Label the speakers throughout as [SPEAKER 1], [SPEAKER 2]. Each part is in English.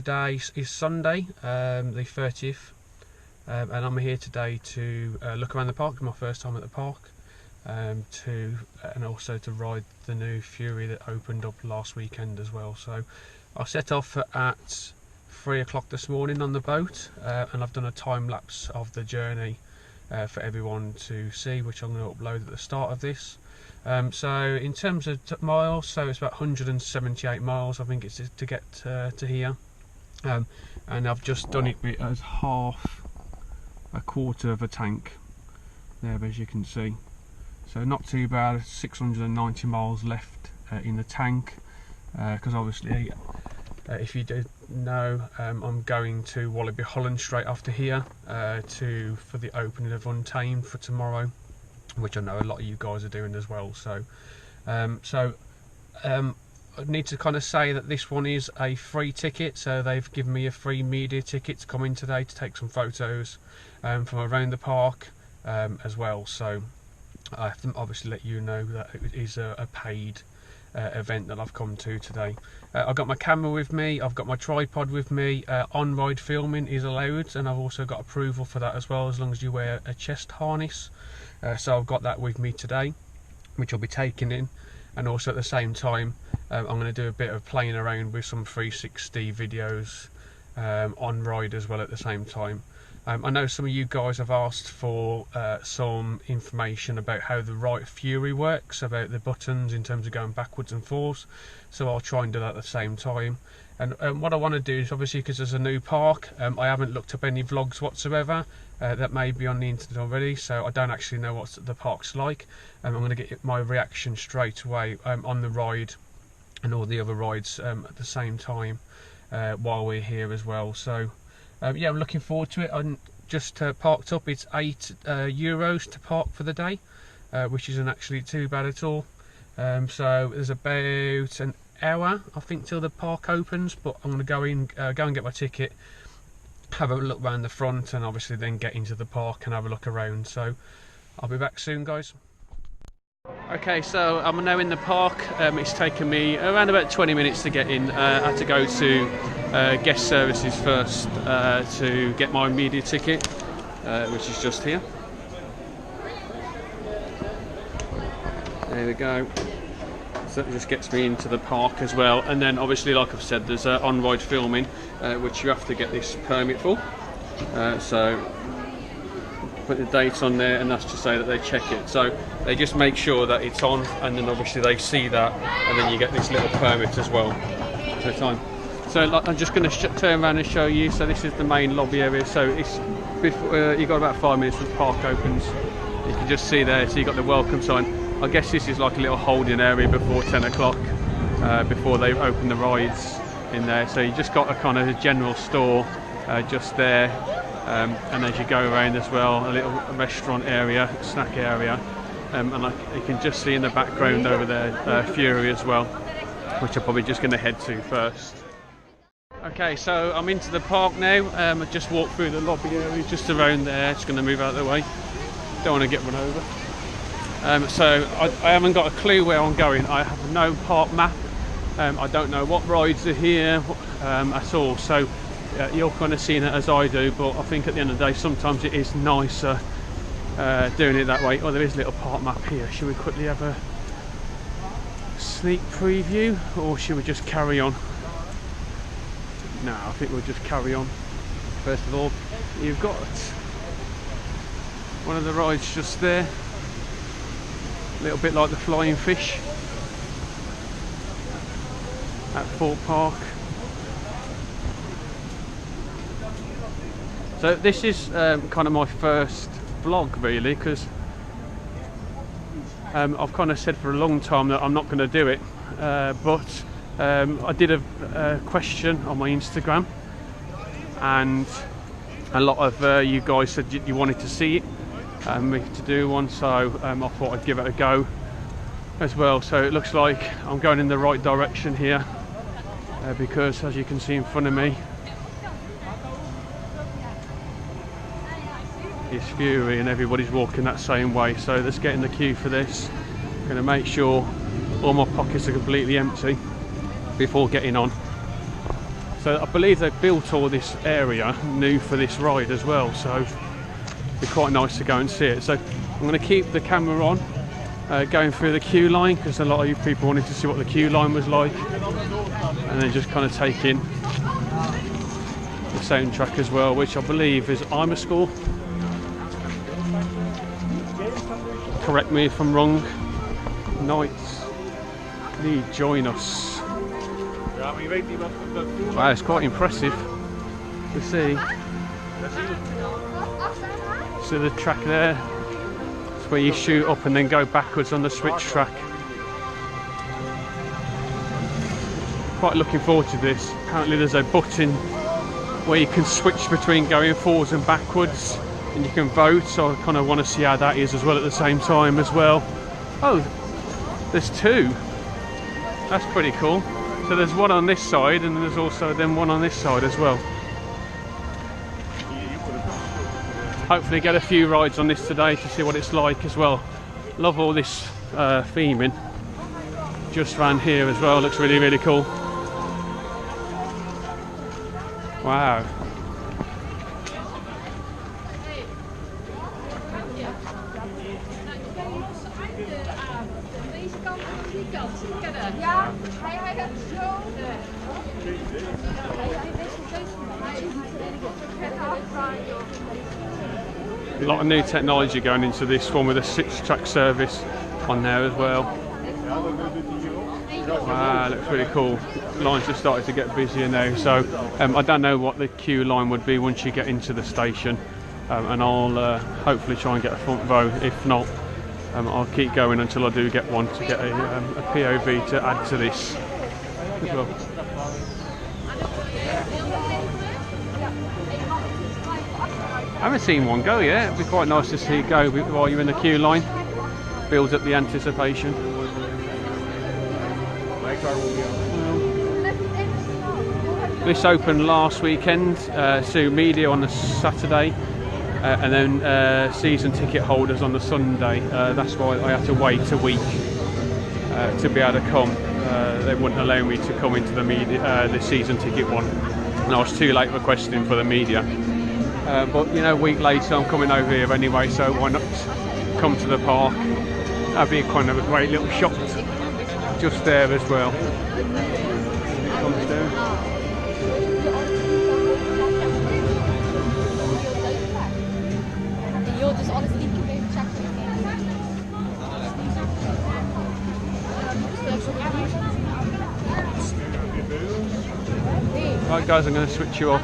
[SPEAKER 1] today is Sunday, the 30th, and I'm here today to look around the park. It's my first time at the park, and also to ride the new Fury that opened up last weekend as well. So I set off at 3 o'clock this morning on the boat, and I've done a time lapse of the journey for everyone to see, which I'm going to upload at the start of this. So in terms of miles, so it's about 178 miles I think it's to get to here, and I've just done it as a quarter of a tank there, as you can see. So not too bad. 690 miles left in the tank, because obviously if you did know, I'm going to Bobbejaanland straight after here for the opening of Untamed for tomorrow, which I know a lot of you guys are doing as well. So I need to kind of say that this one is a free ticket, so they've given me a free media ticket to come in today to take some photos from around the park as well. So I have to obviously let you know that it is a paid event that I've come to today. I've got my camera with me, I've got my tripod with me, on-ride filming is allowed, and I've also got approval for that as well, as long as you wear a chest harness. So I've got that with me today, which I'll be taking in, and also at the same time I'm going to do a bit of playing around with some 360 videos on ride as well at the same time. I know some of you guys have asked for some information about how the right Fury works, about the buttons in terms of going backwards and forwards, so I'll try and do that at the same time. And what I want to do is, obviously, because there's a new park, I haven't looked up any vlogs whatsoever that may be on the internet already, so I don't actually know what the park's like. I'm going to get my reaction straight away on the ride and all the other rides at the same time while we're here as well. So yeah, I'm looking forward to it. I'm just parked up. It's €8 to park for the day, which isn't actually too bad at all. So there's about an hour I think till the park opens, but I'm going to go and get my ticket, have a look around the front, and obviously then get into the park and have a look around. So I'll be back soon, guys. Okay, so I'm now in the park. It's taken me around about 20 minutes to get in. I had to go to guest services first to get my media ticket, which is just here. There we go. So that just gets me into the park as well, and then obviously, like I've said, there's on-ride filming, which you have to get this permit for. So put the date on there, and that's to say that they check it. So they just make sure that it's on, and then obviously they see that, and then you get this little permit as well. So I'm just going to turn around and show you. So this is the main lobby area. So it's before, you've got about 5 minutes till the park opens. You can just see there. So you've got the welcome sign. I guess this is like a little holding area before 10 o'clock, before they open the rides in there. So you just got a kind of a general store just there, and as you go around as well, a little restaurant area, snack area, and you can just see in the background over there Fury as well, which I'm probably just going to head to first. Okay, so I'm into the park now. I just walked through the lobby area just around there. Just going to move out of the way, don't want to get run over. So I haven't got a clue where I'm going. I have no park map. I don't know what rides are here at all. So you're kind of seeing it as I do, but I think at the end of the day, sometimes it is nicer doing it that way. Oh, there is a little park map here. Should we quickly have a sneak preview, or should we just carry on? No, I think we'll just carry on. First of all, you've got one of the rides just there. A little bit like the flying fish at Fort Park. So this is kind of my first vlog really, because I've kind of said for a long time that I'm not going to do it, but I did a question on my Instagram, and a lot of you guys said you wanted to see it, me to do one, so I thought I'd give it a go as well. So it looks like I'm going in the right direction here, because as you can see in front of me is Fury, and everybody's walking that same way. So let's get in the queue for this. I'm going to make sure all my pockets are completely empty before getting on. So I believe they've built all this area new for this ride as well, so it'd be quite nice to go and see it. So I'm going to keep the camera on, going through the queue line, because a lot of you people wanted to see what the queue line was like, and then just kind of take in the soundtrack as well, which I believe is I'm a School. Correct me if I'm wrong. Knights, please join us. Wow, it's quite impressive to see. So the track there, it's where you shoot up and then go backwards on the switch track. Quite looking forward to this. Apparently there's a button where you can switch between going forwards and backwards, and you can vote, so I kind of want to see how that is as well at the same time as well. Oh, there's two. That's pretty cool. So there's one on this side, and there's also then one on this side as well. Hopefully get a few rides on this today to see what it's like as well. Love all this theming just around here as well. Looks really, really cool. Wow. A lot of new technology going into this one with a 6-track service on there as well. Wow, looks really cool. Lines have started to get busier now, so I don't know what the queue line would be once you get into the station, and I'll hopefully try and get a front row. If not, I'll keep going until I do get one to get a POV to add to this as well. I haven't seen one go yet. It'd be quite nice to see it go while you're in the queue line. Builds up the anticipation. This opened last weekend, so media on the Saturday, and then season ticket holders on the Sunday. That's why I had to wait a week to be able to come. They wouldn't allow me to come into the media, the season ticket one, and I was too late requesting for the media. But you know, a week later I'm coming over here anyway, so why not come to the park? That'd be kind of a great little shop just there as well. It comes down. Right guys, I'm going to switch you off.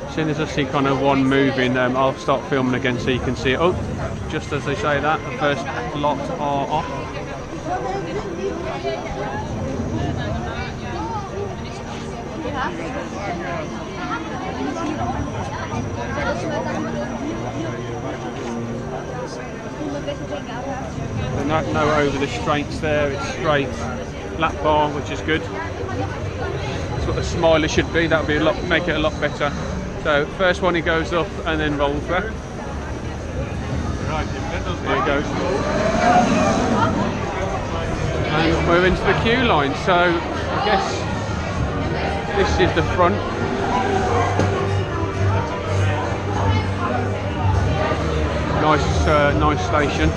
[SPEAKER 1] As soon as I see kind of one moving, I'll start filming again so you can see it. Oh, just as they say that, the first lot are off. No over the straights there, it's straight lap bar, which is good. That's what the smiler should be. That would make it a lot better. So first one, he goes up and then rolls back. There he goes. And we're into the queue line. So I guess this is the front. Nice station.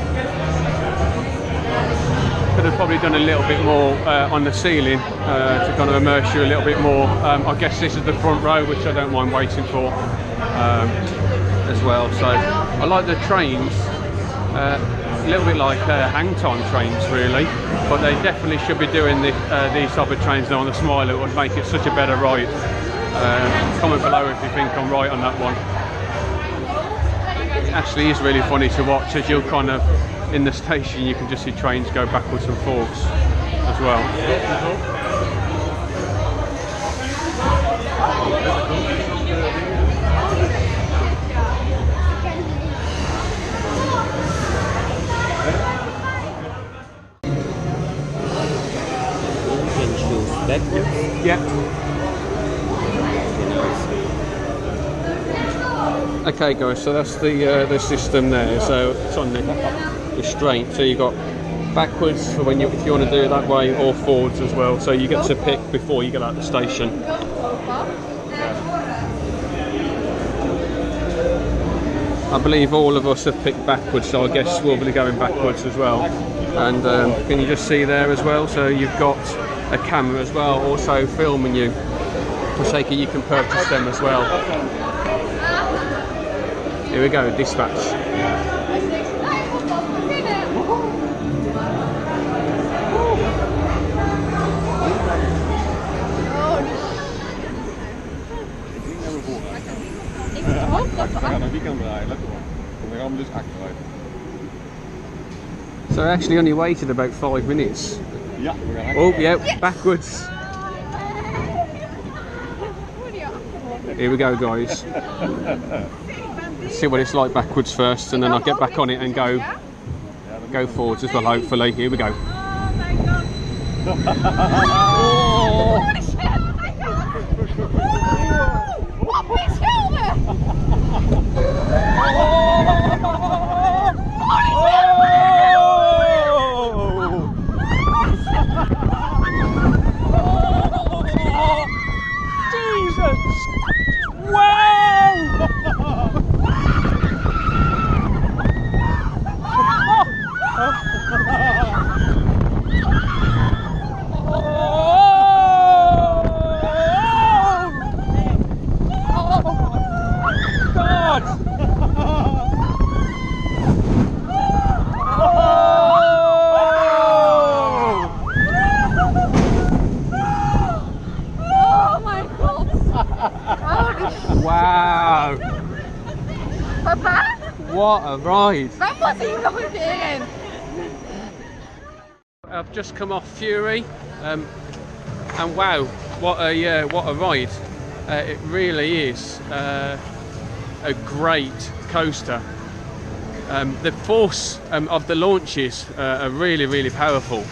[SPEAKER 1] Could have probably done a little bit more on the ceiling to kind of immerse you a little bit more. I guess this is the front row, which I don't mind waiting for as well. So I like the trains, a little bit like hang time trains really, but they definitely should be doing these type of trains now on the Smiler. It would make it such a better ride. Comment below if you think I'm right on that one. It actually is really funny to watch, as you'll kind of in the station you can just see trains go backwards and forwards as well. Yeah. Okay guys, so that's the system there. So it's on the straight. So you've got backwards for if you want to do it that way, or forwards as well. So you get to pick before you get out the station. I believe all of us have picked backwards, so I guess we'll be going backwards as well. And can you just see there as well? So you've got a camera as well, also filming you. I take it you can purchase them as well. Here we go, dispatch. So I actually only waited about 5 minutes. Oh yeah, backwards. Here we go, guys. Let's see what it's like backwards first, and then I'll get back on it and go forwards as well, hopefully. Here we go. Wow!
[SPEAKER 2] Papa?
[SPEAKER 1] What a ride!
[SPEAKER 2] That wasn't even
[SPEAKER 1] I've just come off Fury, and wow, what a ride! It really is a great coaster. The force of the launches are really powerful,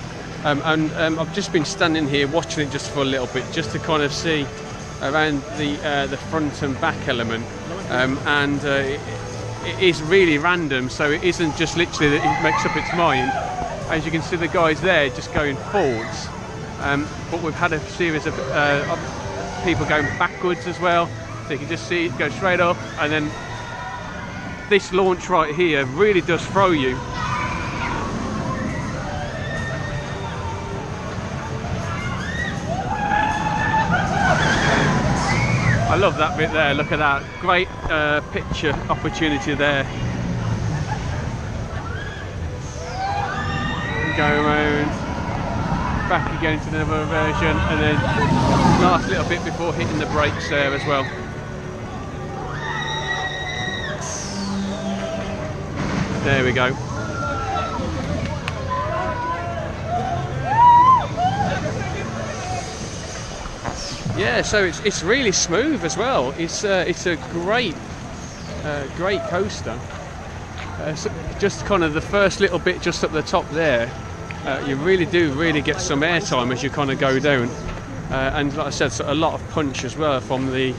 [SPEAKER 1] and I've just been standing here watching it just for a little bit, just to kind of see around the front and back element, and it is really random, so it isn't just literally that it makes up its mind. As you can see, the guys there just going forwards, but we've had a series of people going backwards as well, so you can just see it go straight up, and then this launch right here really does throw you. I love that bit there, look at that, great picture opportunity there. Go around, back again to another version, and then last little bit before hitting the brakes there as well. There we go. Yeah, so it's really smooth as well. It's a great coaster. So just kind of the first little bit just up the top there, you really get some airtime as you kind of go down, and like I said, so a lot of punch as well from the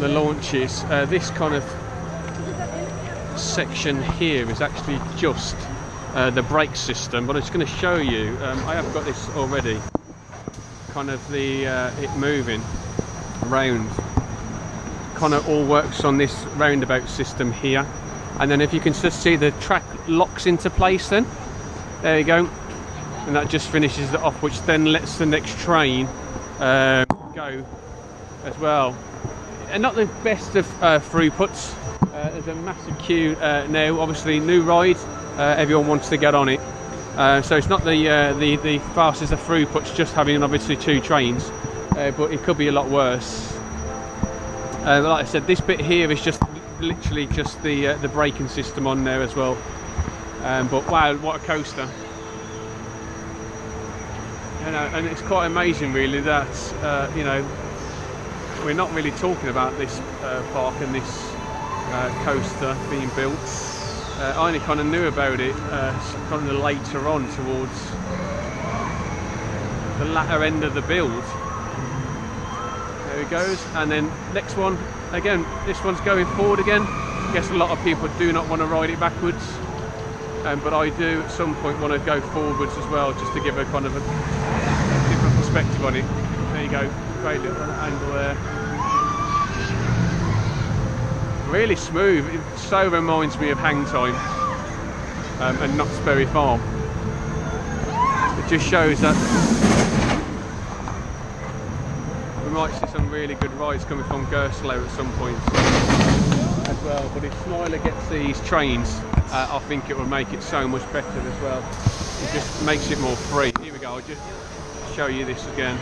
[SPEAKER 1] launches. This kind of section here is actually just the brake system, but I'm just going to show you. I have got this already. Kind of the it moving around. Kind of all works on this roundabout system here, and then if you can just see the track locks into place, then there you go, and that just finishes it off, which then lets the next train go as well. And not the best of throughputs. There's a massive queue now. Obviously, new ride. Everyone wants to get on it. So it's not the fastest of throughputs, just having obviously 2 trains, but it could be a lot worse. Like I said, this bit here is just literally just the braking system on there as well. But wow, what a coaster! You know, and it's quite amazing, really, that you know, we're not really talking about this park and this coaster being built. I only kind of knew about it kind of later on, towards the latter end of the build. There it goes, and then next one, again, this one's going forward again. I guess a lot of people do not want to ride it backwards. but I do at some point want to go forwards as well, just to give a kind of a different perspective on it. There you go, great little angle there. Really smooth, it so reminds me of Hang Time and Knott's Berry Farm. It just shows that we might see some really good rides coming from Gerslow at some point as well, but if Smiler gets these trains, I think it will make it so much better as well. It just makes it more free. Here we go, I'll just show you this again.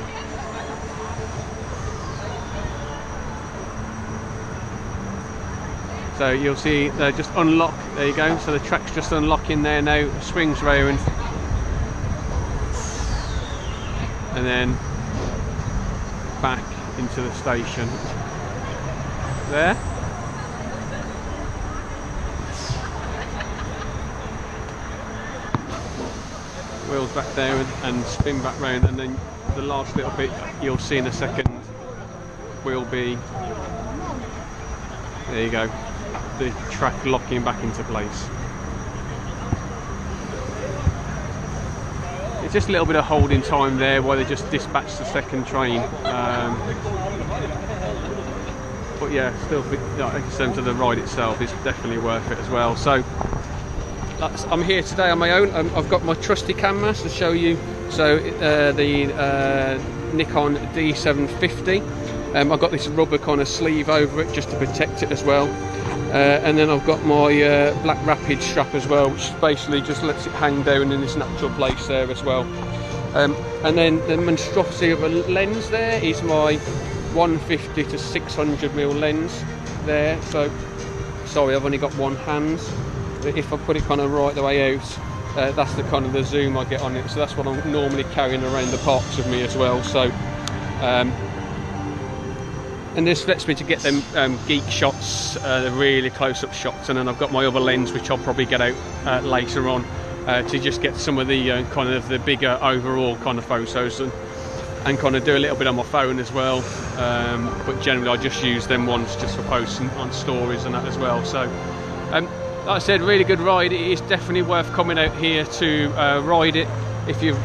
[SPEAKER 1] So you'll see they just unlock, there you go, so the track's just unlocking there now, swings round, and then back into the station. There. Wheels back there and spin back round, and then the last little bit you'll see in a second will be, there you go, the track locking back into place. It's just a little bit of holding time there while they just dispatch the second train, but yeah, still, like I said, to the ride itself is definitely worth it as well. So I'm here today on my own. I've got my trusty camera to show you. So the Nikon D750. I've got this rubber kind of sleeve over it just to protect it as well. And then I've got my Black Rapid strap as well, which basically just lets it hang down in its natural place there as well. And then the monstrosity of a lens there is my 150 to 600mm lens there. So sorry, I've only got one hand. If I put it kind of right the way out, that's the kind of the zoom I get on it. So that's what I'm normally carrying around the parks with me as well. So and this lets me to get them geek shots, the really close-up shots, and then I've got my other lens which I'll probably get out later on to just get some of the kind of the bigger overall kind of photos and kind of do a little bit on my phone as well, but generally I just use them ones just for posting on stories and that as well. So like I said, really good ride. It is definitely worth coming out here to ride it. If you've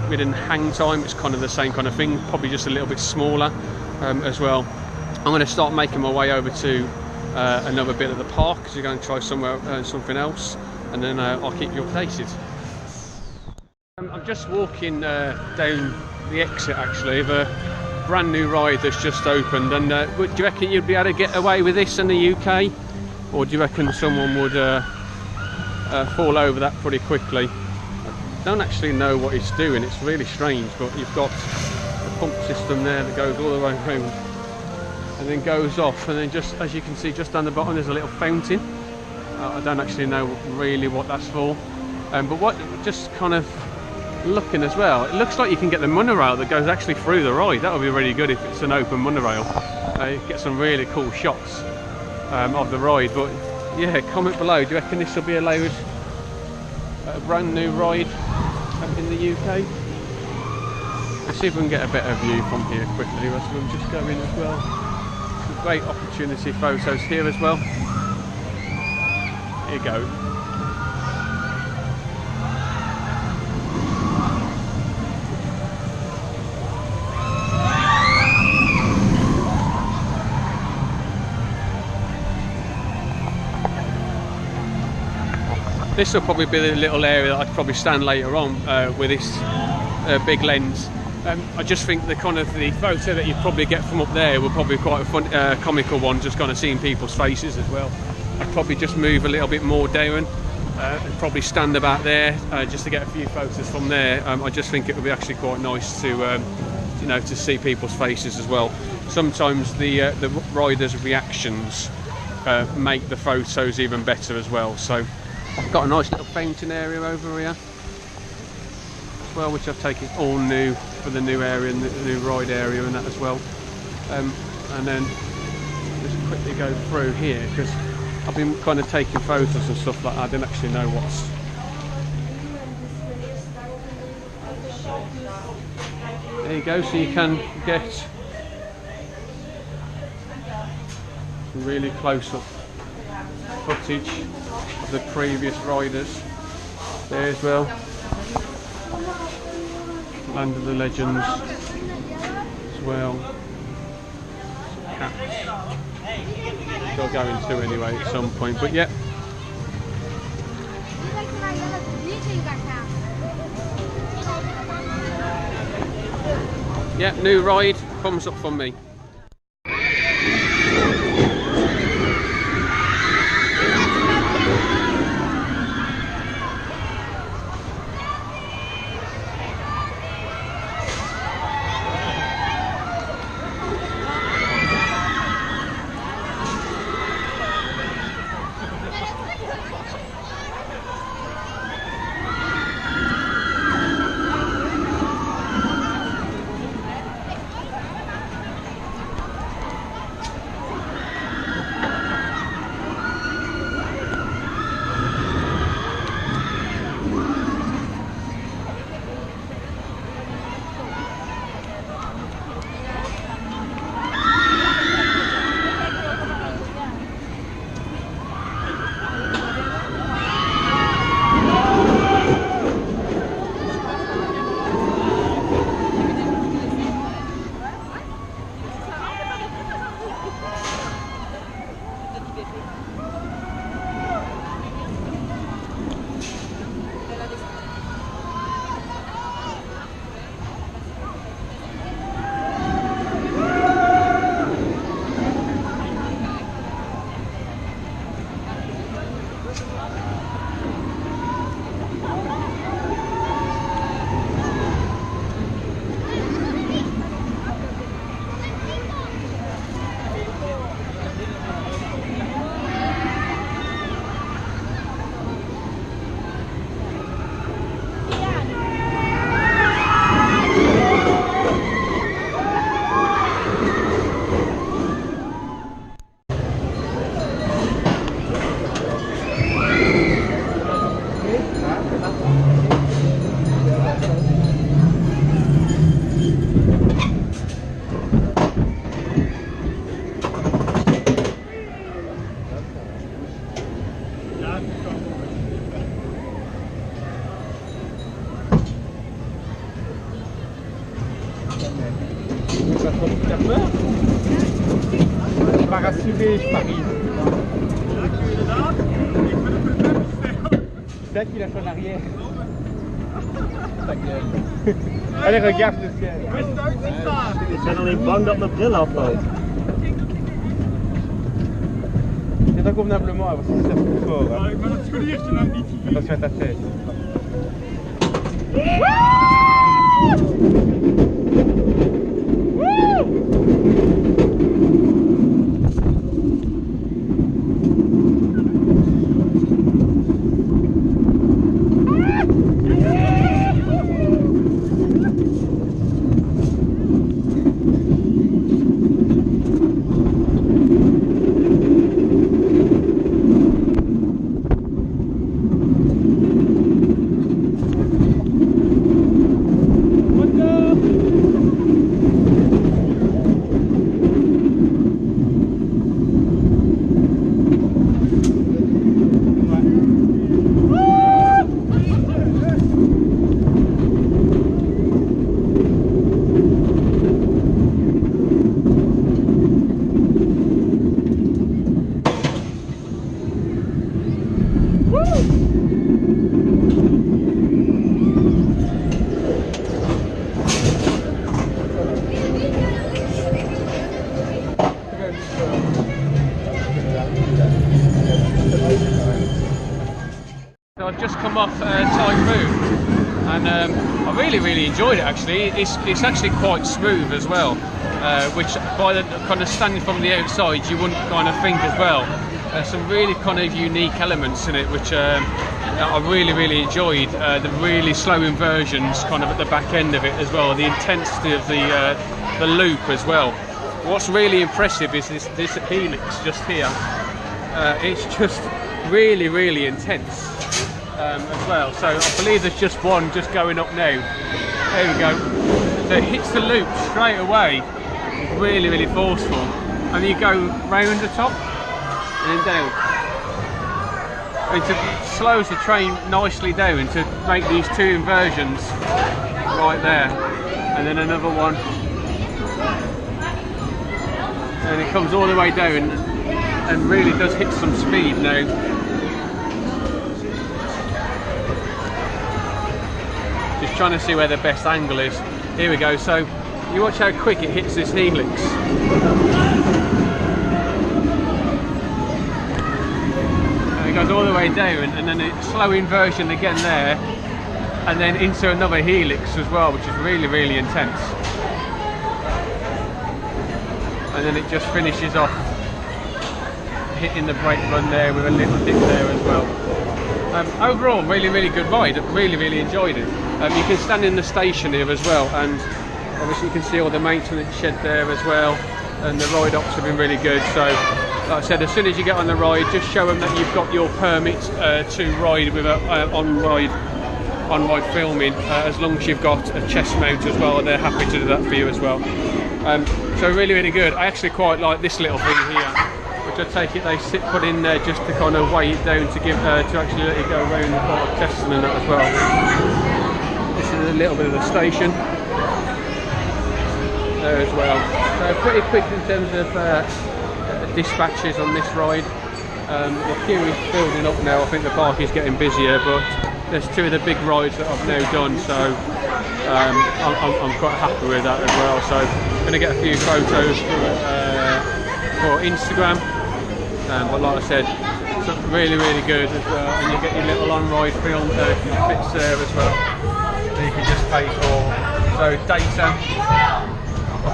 [SPEAKER 1] ridden Hang Time, it's kind of the same kind of thing, probably just a little bit smaller as well. I'm going to start making my way over to another bit of the park because we're going to try somewhere something else, and then I'll keep you updated. I'm just walking down the exit actually of a brand new ride that's just opened, and do you reckon you'd be able to get away with this in the UK, or do you reckon someone would fall over that pretty quickly? I don't actually know what it's doing, it's really strange, but you've got a pump system there that goes all the way around and then goes off, and then just as you can see just down the bottom there's a little fountain. I don't actually know really what that's for, but what, just kind of looking as well, it looks like you can get the monorail that goes actually through the ride. That would be really good if it's an open monorail. You get some really cool shots of the ride. But yeah, comment below, do you reckon this will be allowed a brand new ride in the UK? Let's see if we can get a better view from here quickly. We'll just go in as well. Some great opportunity photos here as well. Here you go. This will probably be the little area that I'd probably stand later on with this big lens. I just think the kind of the photo that you probably get from up there will probably be quite a fun, comical one, just kind of seeing people's faces as well. I'd probably just move a little bit more down and probably stand about there just to get a few photos from there. I just think it would be actually quite nice to you know, to see people's faces as well. Sometimes the riders' reactions make the photos even better as well. So I've got a nice little fountain area over here as well, which I've taken all new for the new area and the new ride area and that as well. And then just quickly go through here because I've been kind of taking photos and stuff like that. I didn't actually know what's. There you go, so you can get some really close up footage of the previous riders there as well. Land of the Legends as well. Some caps. I'll go into anyway at some point, but yeah. Yeah, new ride, thumbs up from me.
[SPEAKER 3] T'as peur? Je suis pas rassuré, je parie. Peut-être qu'il a fait en arrière. Ta gueule. Allez, regarde le ciel.
[SPEAKER 4] Ik ben alleen bang dat mijn bril afvalt.
[SPEAKER 3] C'est convenablement, parce que ça fait fort. Hein. Attention à ta tête.
[SPEAKER 1] So I've just come off Typhoon, and I really enjoyed it. Actually, it's actually quite smooth as well, which by the kind of standing from the outside you wouldn't kind of think as well. There's some really kind of unique elements in it, which I really enjoyed. The really slow inversions kind of at the back end of it as well, the intensity of the loop as well. What's really impressive is this helix just here. It's just really intense as well. So I believe there's just one just going up now. There we go. So it hits the loop straight away. It's really forceful. And you go round the top and then down. It slows the train nicely down to make these two inversions right there, and then another one, and it comes all the way down and really does hit some speed now. Just trying to see where the best angle is. Here we go. So you watch how quick it hits this helix. And it goes all the way down, and then a slow inversion again there, and then into another helix as well, which is really, really intense. And then it just finishes off hitting the brake run there with a little dip there as well. Overall, really, really good ride. Really, really enjoyed it. You can stand in the station here as well, and obviously you can see all the maintenance shed there as well, and the ride ops have been really good. So like I said, as soon as you get on the ride, just show them that you've got your permit to ride with on-ride filming, as long as you've got a chest mount as well, they're happy to do that for you as well. So really, really good. I actually quite like this little thing here, which I take it they put in there just to kind of weigh it down to give to actually let it go around the part of testing and that as well. This is a little bit of the station there as well. So pretty quick in terms of dispatches on this ride. The queue is building up now. I think the park is getting busier, but there's two of the big rides that I've now done, so I'm quite happy with that as well. So I'm going to get a few photos for Instagram, but like I said, it's really, really good as well, and you get your little on-ride film bits there as well, that you can just pay for. So data, I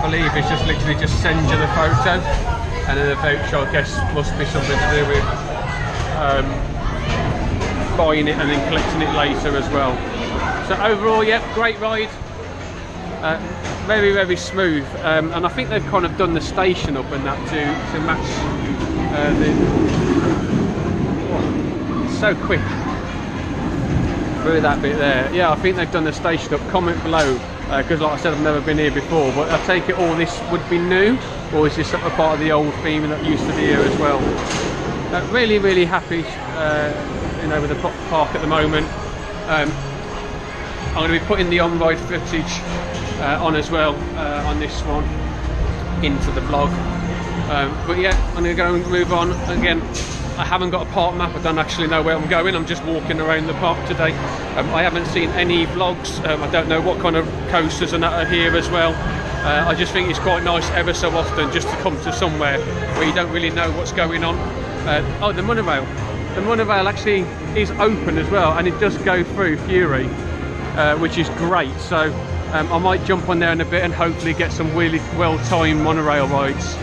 [SPEAKER 1] believe, is just literally just send you the photo, and then the voucher, I guess, must be something to do with buying it and then collecting it later as well. So overall, yep, great ride. Very, very smooth, and I think they've kind of done the station up and that to match it's so quick through that bit there. Yeah, I think they've done the station up. Comment below, because like I said, I've never been here before, but I take it all this would be new, or is this a part of the old theme that used to be here as well? Really, really happy with the park at the moment. I'm going to be putting the on-ride footage on as well on this one into the vlog, but yeah, I'm going to go and move on. Again, I haven't got a park map. I don't actually know where I'm going. I'm just walking around the park today. I haven't seen any vlogs. I don't know what kind of coasters and that are here as well. I just think it's quite nice ever so often just to come to somewhere where you don't really know what's going on. Oh, the monorail. The monorail actually is open as well, and it does go through Fury, which is great. So I might jump on there in a bit and hopefully get some really well-timed monorail rides.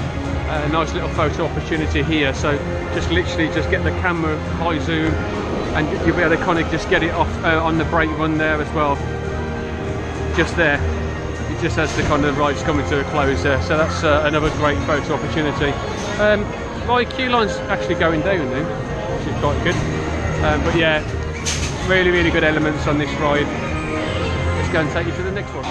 [SPEAKER 1] A nice little photo opportunity here. So just literally just get the camera high zoom, and you'll be able to kind of just get it off on the brake run there as well. Just there. It just has the kind of rides coming to a close there. So that's another great photo opportunity. My queue line's actually going down now, which is quite good. But yeah, really, really good elements on this ride. Let's go and take you to the next one.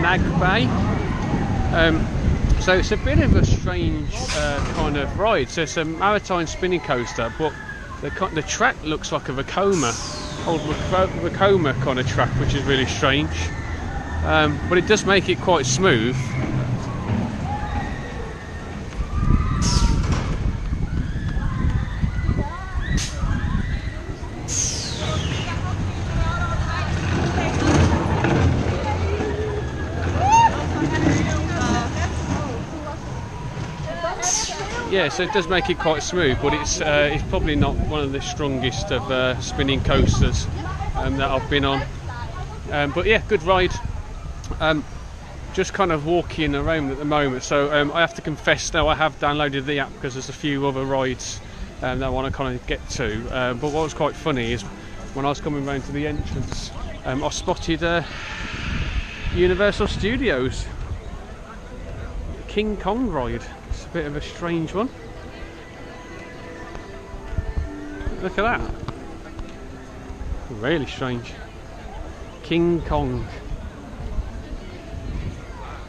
[SPEAKER 1] Nag Bay. So it's a bit of a strange kind of ride. So it's a maritime spinning coaster, but the track looks like a Vekoma, old Vekoma kind of track, which is really strange. But it does make it quite smooth. Yeah, so it does make it quite smooth, but it's probably not one of the strongest of spinning coasters that I've been on. But yeah, good ride. Just kind of walking around at the moment, so I have to confess now I have downloaded the app because there's a few other rides that I want to kind of get to. But what was quite funny is when I was coming round to the entrance, I spotted Universal Studios King Kong ride. It's a bit of a strange one. Look at that. Really strange. King Kong.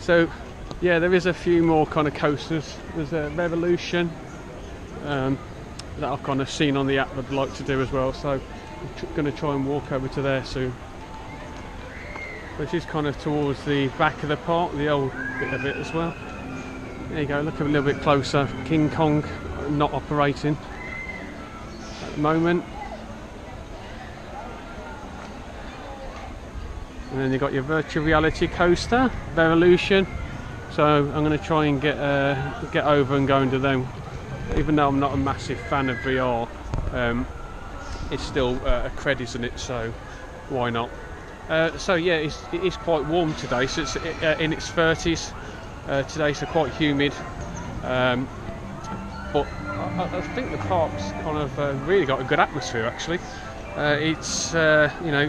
[SPEAKER 1] So yeah, there is a few more kind of coasters. There's a Revolution that I've kind of seen on the app I'd like to do as well, so I'm going to try and walk over to there soon. Which is kind of towards the back of the park, the old bit of it as well. There you go, look a little bit closer. King Kong not operating at the moment. And then you've got your virtual reality coaster, Revolution. So I'm going to try and get over and go into them. Even though I'm not a massive fan of VR, it's still a cred, isn't it? So why not? So yeah, it is quite warm today. So it's in its 30s today, so quite humid. But I think the park's kind of really got a good atmosphere actually. It's you know,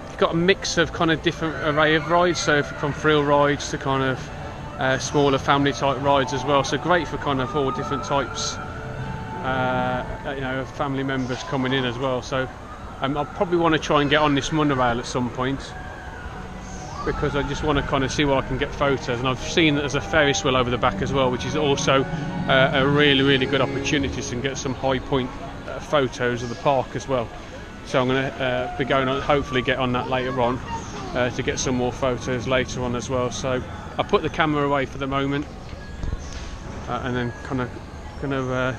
[SPEAKER 1] you've got a mix of kind of different array of rides, so from thrill rides to kind of smaller family type rides as well. So great for kind of all different types, you know, of family members coming in as well. So I'll probably want to try and get on this monorail at some point, because I just want to kind of see where I can get photos. And I've seen that there's a Ferris wheel over the back as well, which is also a really good opportunity to get some high point photos of the park as well. So I'm going to be going on, hopefully get on that later on to get some more photos later on as well. So I'll put the camera away for the moment and then kind of going to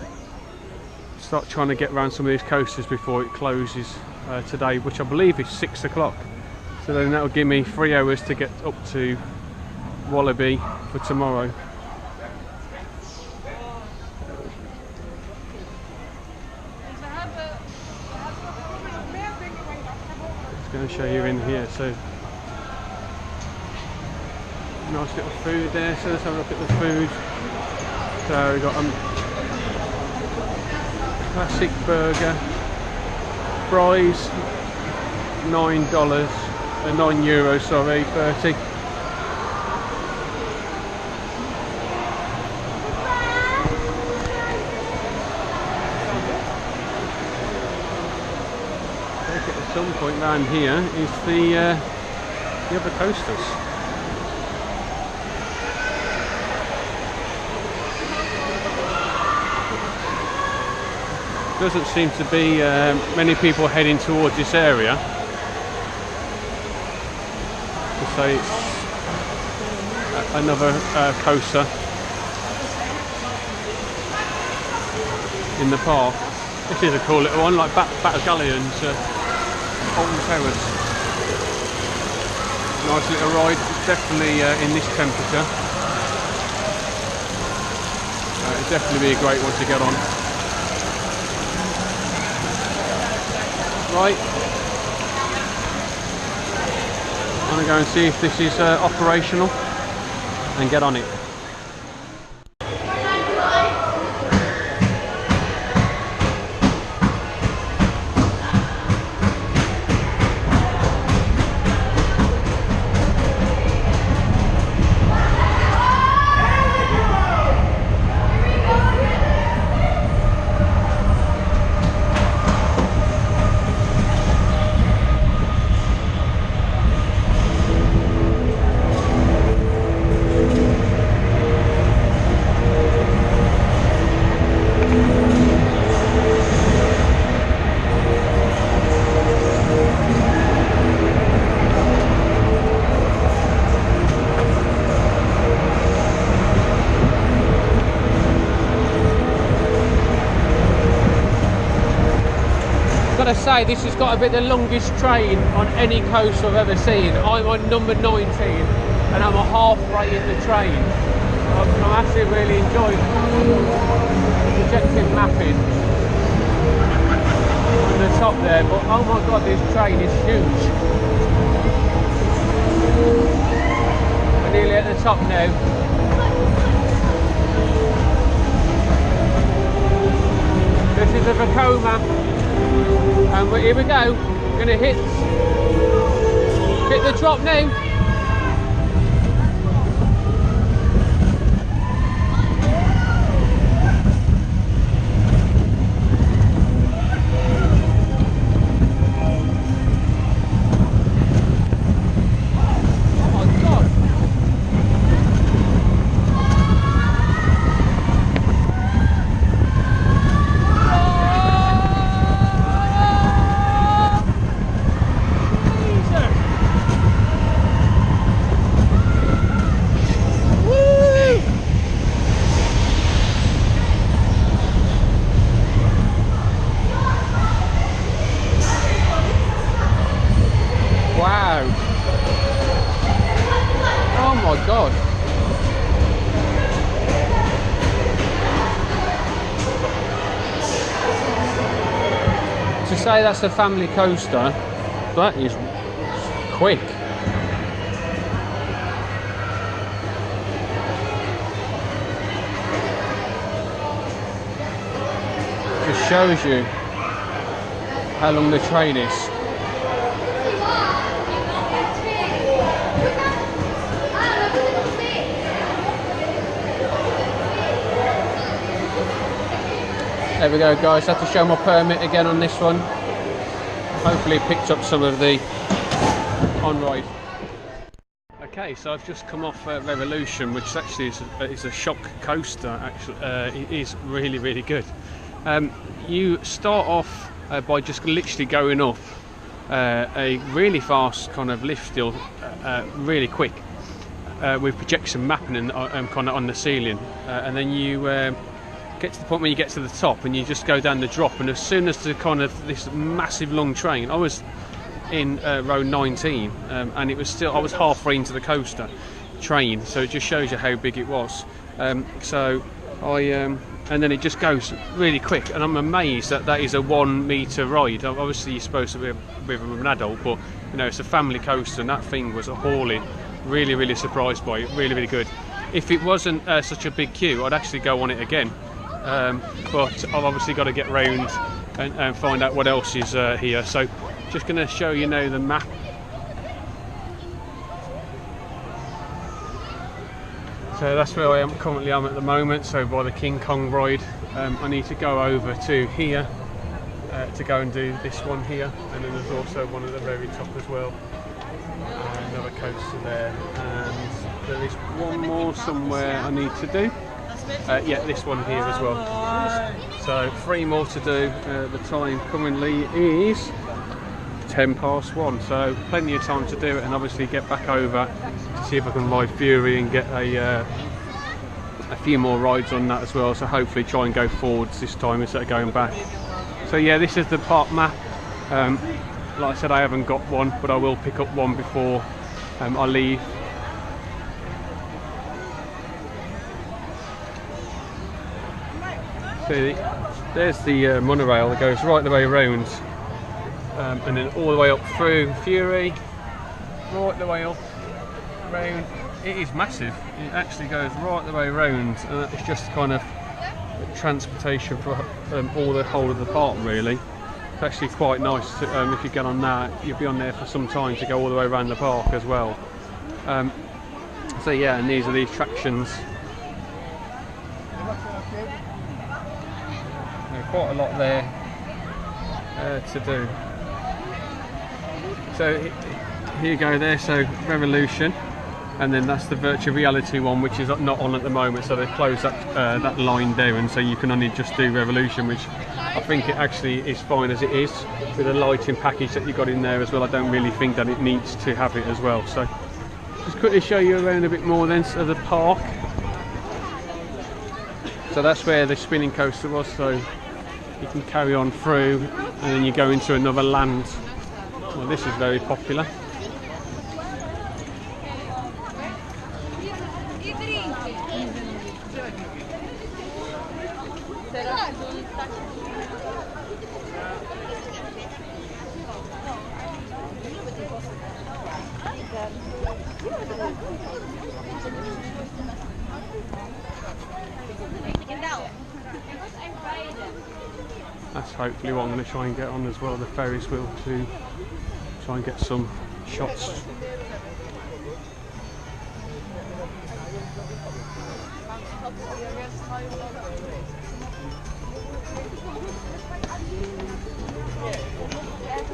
[SPEAKER 1] start trying to get around some of these coasters before it closes today, which I believe is 6 o'clock. So then that will give me 3 hours to get up to Wallaby for tomorrow. Just going to show you in here. So nice little food there. So let's have a look at the food. So we've got classic burger, fries, $9. €9, sorry, 30. At some point round here is the other coasters. Doesn't seem to be many people heading towards this area. So it's another coaster in the park. This is a cool little one, like Bobbejaanland's Alton Towers. Nice little ride, definitely in this temperature. It'd definitely be a great one to get on. Right. I'm going to go and see if this is operational and get on it. got to say, this has got to be the longest train on any coaster I've ever seen. I'm on number 19 and I'm halfway in the train. I'm actually really enjoying the projective mapping on the top there, but oh my god, this train is huge. We're nearly at the top now. This is a Vekoma, and here we go. We're going to hit the drop now. To say that's a family coaster, that is quick. Just shows you how long the train is. There we go, guys. I have to show my permit again on this one. Hopefully picked up some of the on-ride. Okay, so I've just come off Revolution, which actually is a shock coaster. Actually, it is really, really good. You start off by just literally going up a really fast kind of lift still, really quick, with projection mapping and kind of on the ceiling, and then you get to the point where you get to the top and you just go down the drop, and as soon as the kind of this massive long train, I was in row 19 and it was still, I was halfway into the coaster train, so it just shows you how big it was. So I and then it just goes really quick, and I'm amazed that that is a 1 metre ride. Obviously you're supposed to be with an adult, but you know, it's a family coaster, and that thing was a hauling. Really, really surprised by it. Really, really good. If it wasn't such a big queue, I'd actually go on it again. But I've obviously got to get round and find out what else is here. So just going to show you now the map. So that's where I am currently at the moment, so by the King Kong ride. I need to go over to here to go and do this one here, and then there's also one at the very top as well. Another coaster there, and there is one more somewhere I need to do. Yeah, this one here as well. So 3 more to do. The time currently is 1:10, so plenty of time to do it, and obviously get back over to see if I can ride Fury and get a few more rides on that as well. So hopefully try and go forwards this time instead of going back. So yeah, this is the park map. Like I said, I haven't got one, but I will pick up one before I leave. So there's the monorail that goes right the way around, and then all the way up through Fury, right the way up round. It is massive. It actually goes right the way around, and it's just kind of transportation for all the whole of the park really. It's actually quite nice to, if you get on that, you'll be on there for some time to go all the way around the park as well. So yeah, and these are the attractions. Quite a lot there to do. So here you go there, so Revolution, and then that's the virtual reality one, which is not on at the moment, so they've closed that line down, so you can only just do Revolution, which I think it actually is fine as it is, with the lighting package that you got in there as well. I don't really think that it needs to have it as well. So just quickly show you around a bit more then of the park. So that's where the spinning coaster was, so you can carry on through and then you go into another land. Well, this is very popular. That's hopefully what I'm going to try and get on as well, the Ferris wheel, to try and get some shots.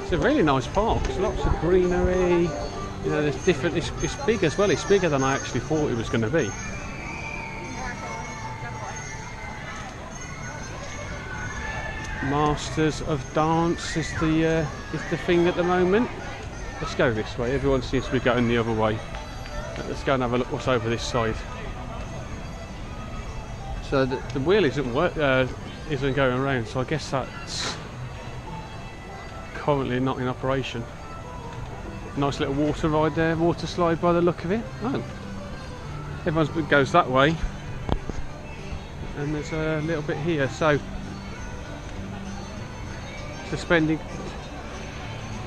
[SPEAKER 1] It's a really nice park. There's lots of greenery. You know, there's different. It's big as well. It's bigger than I actually thought it was going to be. Masters of Dance is the thing at the moment. Let's go this way. Everyone seems to be going the other way. Let's go and have a look what's over this side. So the wheel isn't going around. So I guess that's currently not in operation. Nice little water ride there, water slide by the look of it. Oh, everyone goes that way, and there's a little bit here. So suspending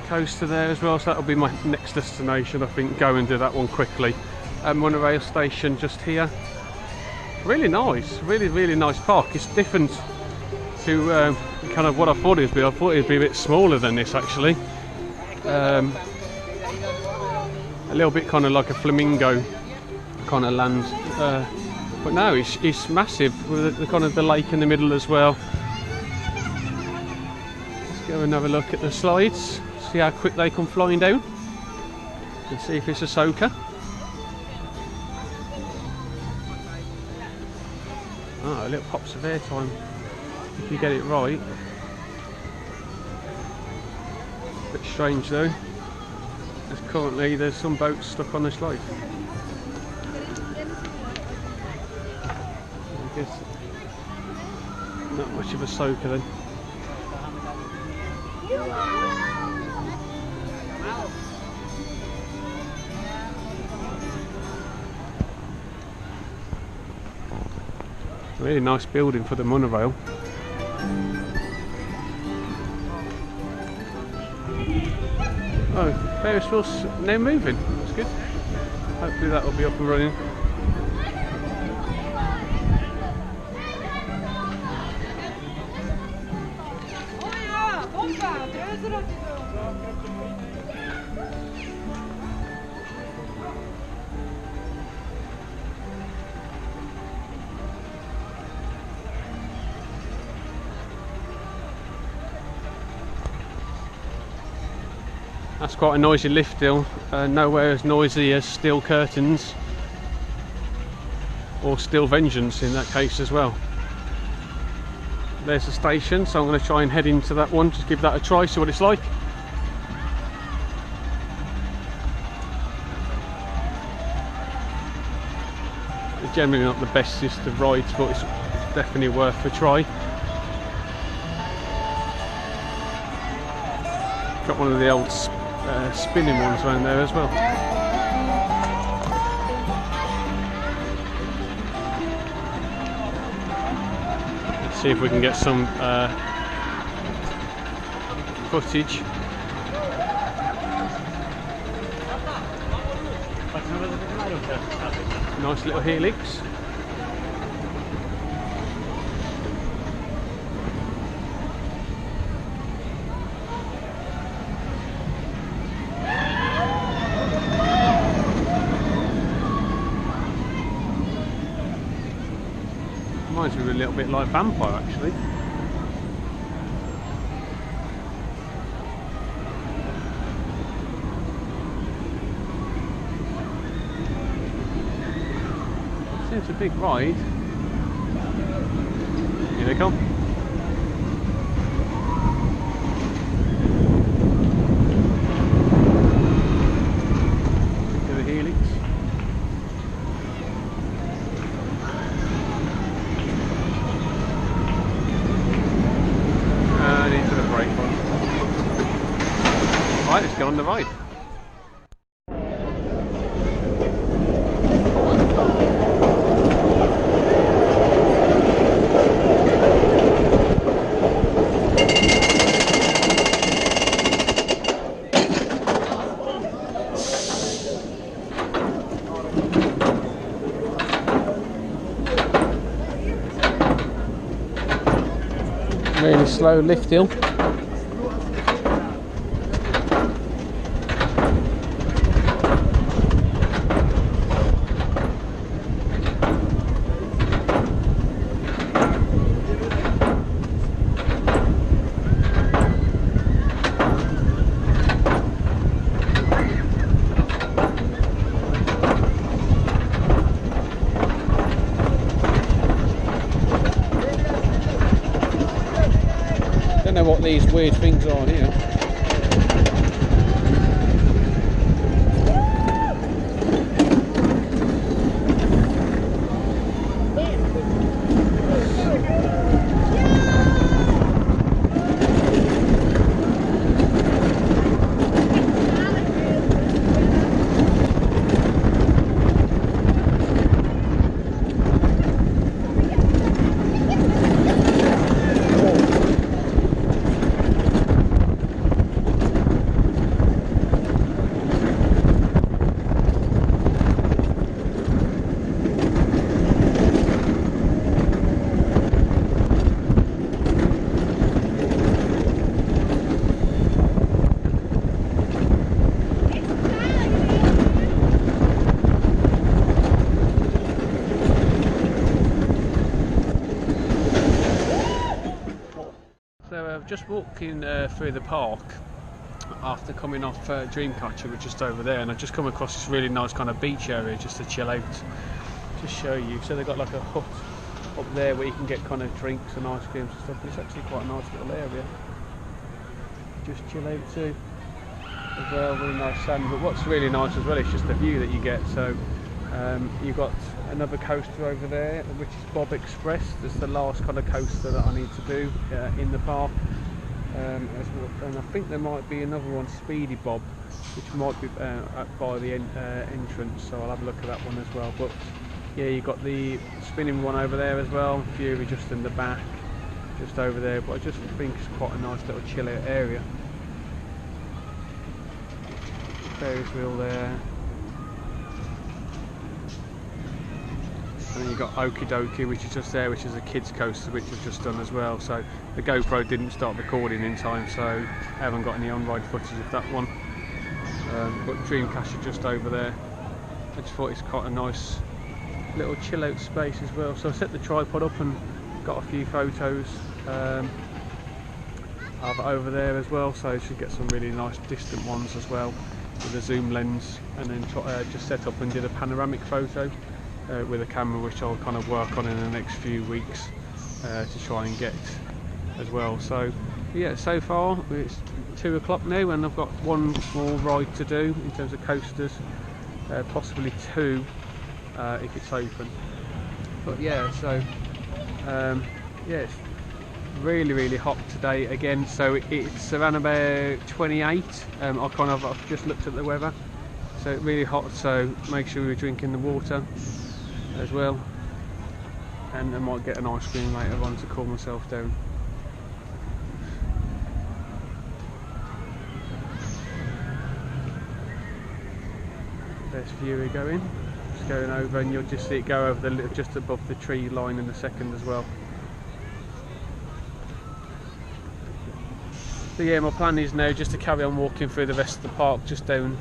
[SPEAKER 1] coaster there as well, so that'll be my next destination. I think go and do that one quickly. Monorail station just here. Really nice, really nice park. It's different to kind of what I thought it would be. I thought it would be a bit smaller than this actually. A little bit kind of like a flamingo kind of land, but no, it's massive with the kind of the lake in the middle as well. Go and have a look at the slides, see how quick they come flying down, and see if it's a soaker. Oh, little pops of airtime if you get it right. Bit strange though, as currently there's some boats stuck on the slide. I guess not much of a soaker then. Really nice building for the monorail. Oh, Ferris wheel's now moving. That's good. Hopefully that will be up and running. That's quite a noisy lift hill, nowhere as noisy as Steel Curtains or Steel Vengeance in that case as well. There's the station, so I'm going to try and head into that one, just give that a try, see what it's like. It's generally not the bestest of rides, but it's definitely worth a try. Got one of the old spinning ones around there as well. Let's see if we can get some footage. Nice little helix. Reminds me a little bit like Vampire actually. It's a big ride. Here they come. Look at the helix. the ride. Really slow lift hill. Don't know what these weird things are here. Just walking through the park after coming off Dreamcatcher. We're just over there, and I've just come across this really nice kind of beach area just to chill out. Just show you. So they've got like a hut up there where you can get kind of drinks and ice creams and stuff. It's actually quite a nice little area. Just chill out too. As well, really nice sand. But what's really nice as well is just the view that you get. So you've got another coaster over there, which is Bob Express. That's the last kind of coaster that I need to do in the park. And I think there might be another one, Speedy Bob, which might be by the entrance, so I'll have a look at that one as well. But yeah, you've got the spinning one over there as well, Fury just in the back, just over there. But I just think it's quite a nice little chill out area. Ferris wheel there. And then you've got Okie Dokie, which is just there, which is a kids coaster, which I've just done as well. So the GoPro didn't start recording in time, so I haven't got any on-ride footage of that one. But Dreamcatcher just over there. I just thought it's quite a nice little chill out space as well. So I set the tripod up and got a few photos of over there as well. So you should get some really nice distant ones as well with a zoom lens, and then just set up and did a panoramic photo with a camera, which I'll kind of work on in the next few weeks to try and get as well. So yeah, so far it's 2 o'clock now, and I've got one more ride to do in terms of coasters, possibly 2 if it's open. But yeah, so yeah, it's really hot today again. So it's around about 28. I've just looked at the weather, so it's really hot, so make sure you're drinking the water as well, and I might get an ice cream later on to cool myself down. There's Fury going, just going over, and you'll just see it go over just above the tree line in a second as well. So yeah, my plan is now just to carry on walking through the rest of the park, just down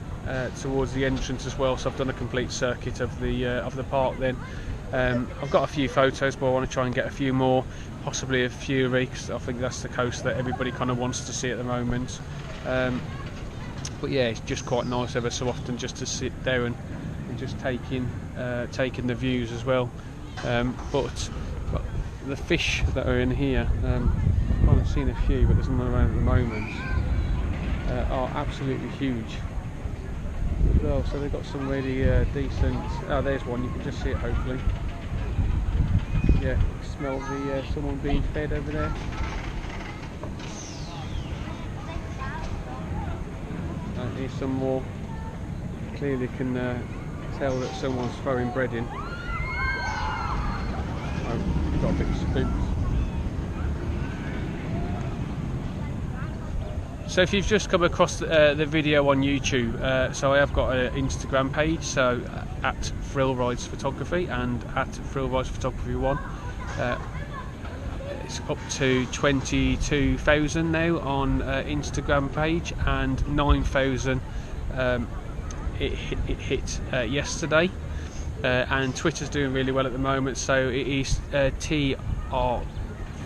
[SPEAKER 1] towards the entrance as well. So I've done a complete circuit of the park then. I've got a few photos, but I want to try and get a few more, possibly a Fury, because I think that's the coaster that everybody kind of wants to see at the moment. But yeah, it's just quite nice ever so often just to sit there and just taking the views as well. But the fish that are in here, I've kind of seen a few, but there's none around at the moment, are absolutely huge as well. So they've got some really decent. Oh, there's one, you can just see it hopefully. Yeah, smell the someone being fed over there. Here's some more. Clearly can tell that someone's throwing bread in. Oh, got a bit spooked. So if you've just come across the video on YouTube, so I have got an Instagram page, so at Thrill Rides Photography and at Thrill Rides Photography 1. It's up to 22,000 now on Instagram page, and 9,000 it hit yesterday, and Twitter's doing really well at the moment, so it is TR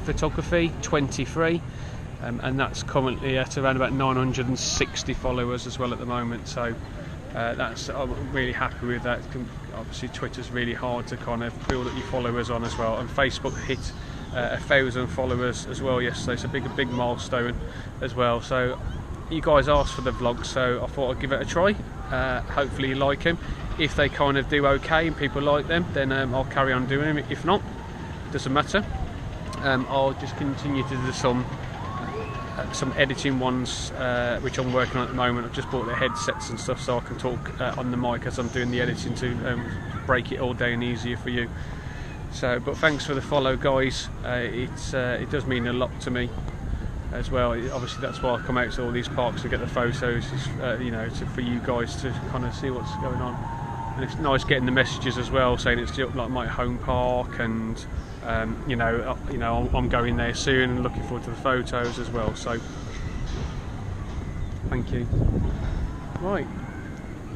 [SPEAKER 1] Photography 23. And that's currently at around about 960 followers as well at the moment, so I'm really happy with that. Obviously Twitter's really hard to kind of build up your followers on as well, and Facebook hit 1,000 followers as well yesterday, so a big milestone as well. So you guys asked for the vlog, so I thought I'd give it a try. Hopefully you like them. If they kind of do okay and people like them, then I'll carry on doing them. If not, it doesn't matter. I'll just continue to do some editing ones, which I'm working on at the moment. I've just bought the headsets and stuff so I can talk on the mic as I'm doing the editing to break it all down easier for you. So, but thanks for the follow, guys. It does mean a lot to me as well. Obviously that's why I come out to all these parks to get the photos, you know, for you guys to kind of see what's going on. And it's nice getting the messages as well, saying it's like my home park, and you know, I'm going there soon and looking forward to the photos as well. So thank you. Right,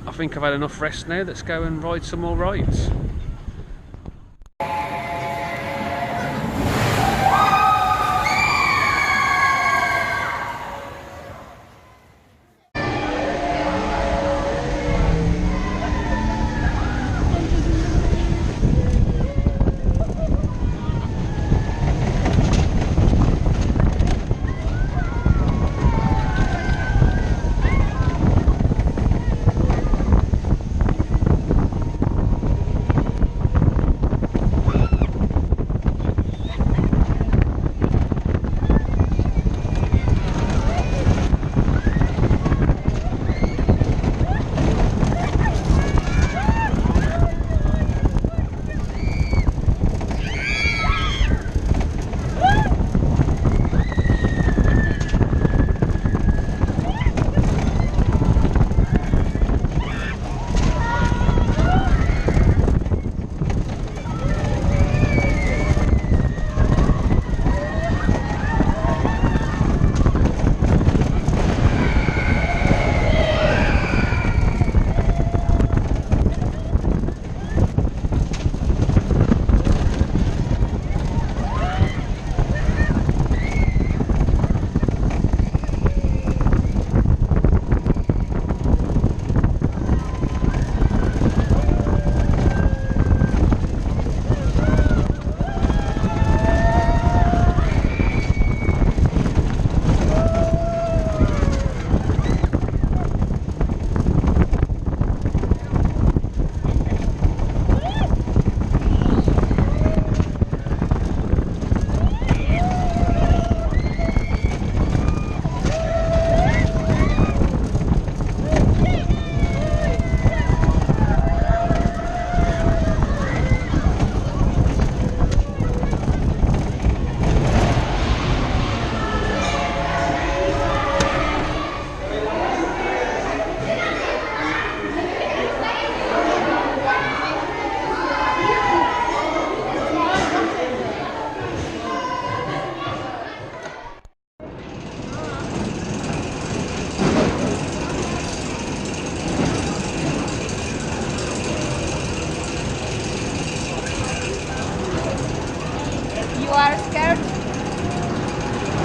[SPEAKER 1] I think I've had enough rest now. Let's go and ride some more rides.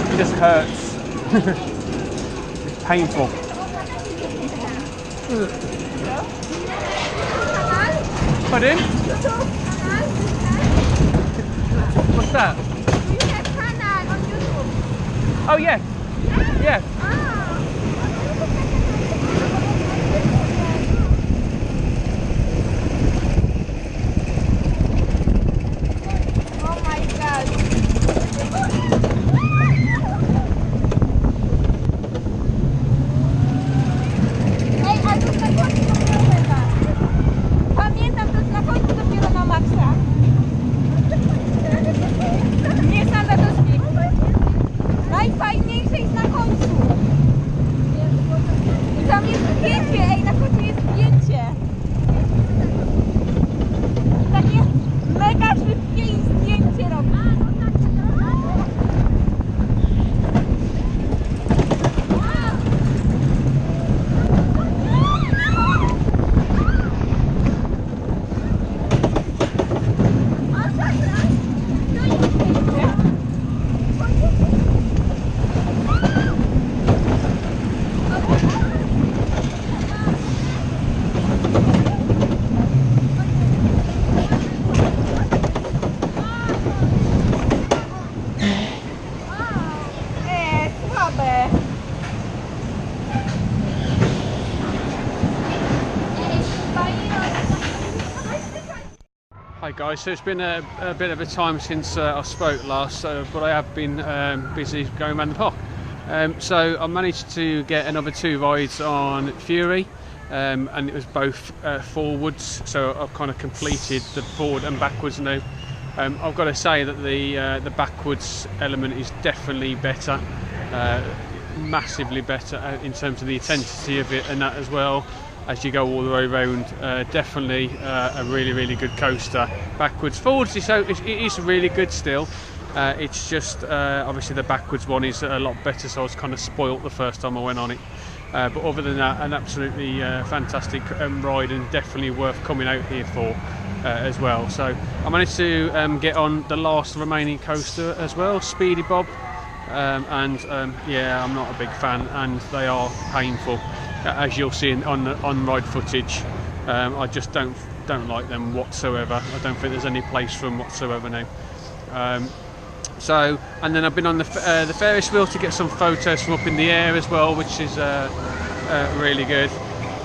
[SPEAKER 1] It just hurts. It's painful. Pardon? What's that? Oh yeah. Yeah.
[SPEAKER 2] Oh my God.
[SPEAKER 1] guys, so it's been a bit of a time since I spoke last, but I have been busy going around the park. So I managed to get another 2 rides on Fury, and it was both forwards, so I've kind of completed the forward and backwards now. I've got to say that the backwards element is definitely better, massively better in terms of the intensity of it and that as well. As you go all the way around, definitely a really good coaster. Backwards, forwards, it is really good still. It's just obviously the backwards one is a lot better, so I was kind of spoilt the first time I went on it. But other than that, an absolutely fantastic ride, and definitely worth coming out here for as well. So I managed to get on the last remaining coaster as well, Speedy Bob, and yeah, I'm not a big fan, and they are painful. As you'll see on ride footage, I just don't like them whatsoever. I don't think there's any place for them whatsoever now. So, and then I've been on the Ferris wheel to get some photos from up in the air as well, which is really good.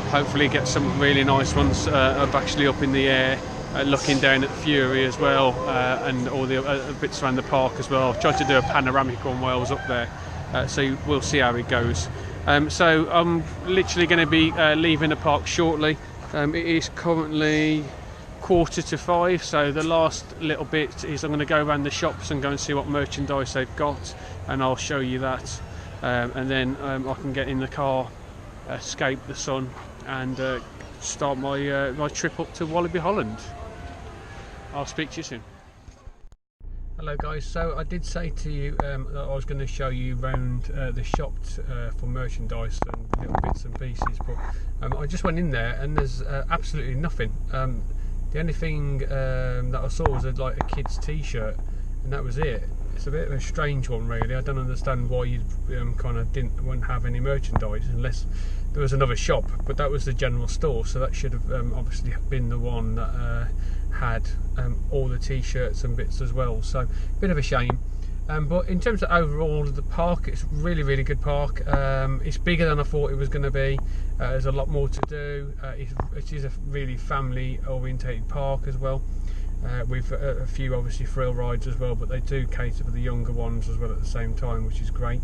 [SPEAKER 1] Hopefully get some really nice ones of actually up in the air, looking down at Fury as well, and all the bits around the park as well. I've tried to do a panoramic on while I was up there, so we'll see how it goes. So I'm literally going to be leaving the park shortly. It is currently 4:45, so the last little bit is I'm going to go around the shops and go and see what merchandise they've got, and I'll show you that, and then I can get in the car, escape the sun, and start my my trip up to Bobbejaanland. I'll speak to you soon. Hello guys, so I did say to you that I was going to show you around the shops for merchandise and little bits and pieces, but I just went in there and there's absolutely nothing. The only thing that I saw was like a kid's t-shirt, and that was it. It's a bit of a strange one really. I don't understand why you kind of wouldn't have any merchandise unless there was another shop, but that was the general store, so that should have obviously been the one that had all the t-shirts and bits as well, so a bit of a shame. But in terms of overall of the park, it's a really good park. It's bigger than I thought it was going to be. There's a lot more to do. It is a really family orientated park as well, with a few obviously thrill rides as well, but they do cater for the younger ones as well at the same time, which is great.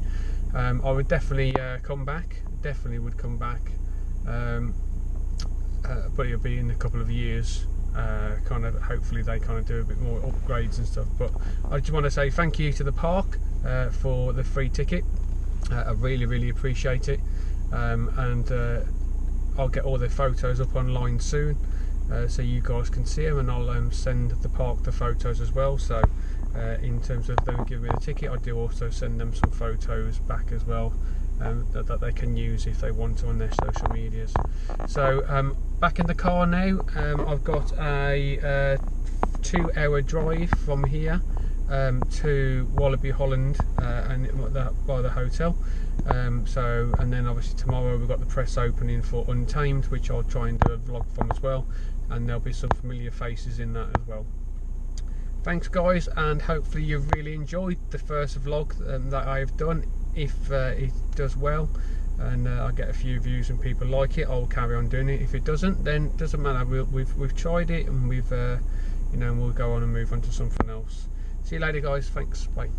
[SPEAKER 1] I would definitely come back, definitely would come back, but it'll be in a couple of years. Kind of hopefully they kind of do a bit more upgrades and stuff, but I just want to say thank you to the park for the free ticket. I really appreciate it, and I'll get all the photos up online soon, so you guys can see them, and I'll send the park the photos as well. So in terms of them giving me the ticket, I do also send them some photos back as well, that they can use if they want to on their social medias. So back in the car now. I've got a 2-hour drive from here to Bobbejaanland, and by the hotel. So, and then obviously tomorrow we've got the press opening for Untamed, which I'll try and do a vlog from as well, and there'll be some familiar faces in that as well. Thanks guys, and hopefully you've really enjoyed the first vlog that I've done. If it does well and I get a few views and people like it, I'll carry on doing it. If it doesn't, then it doesn't matter. We've tried it, and we've you know, we'll go on and move on to something else. See you later guys, thanks, bye.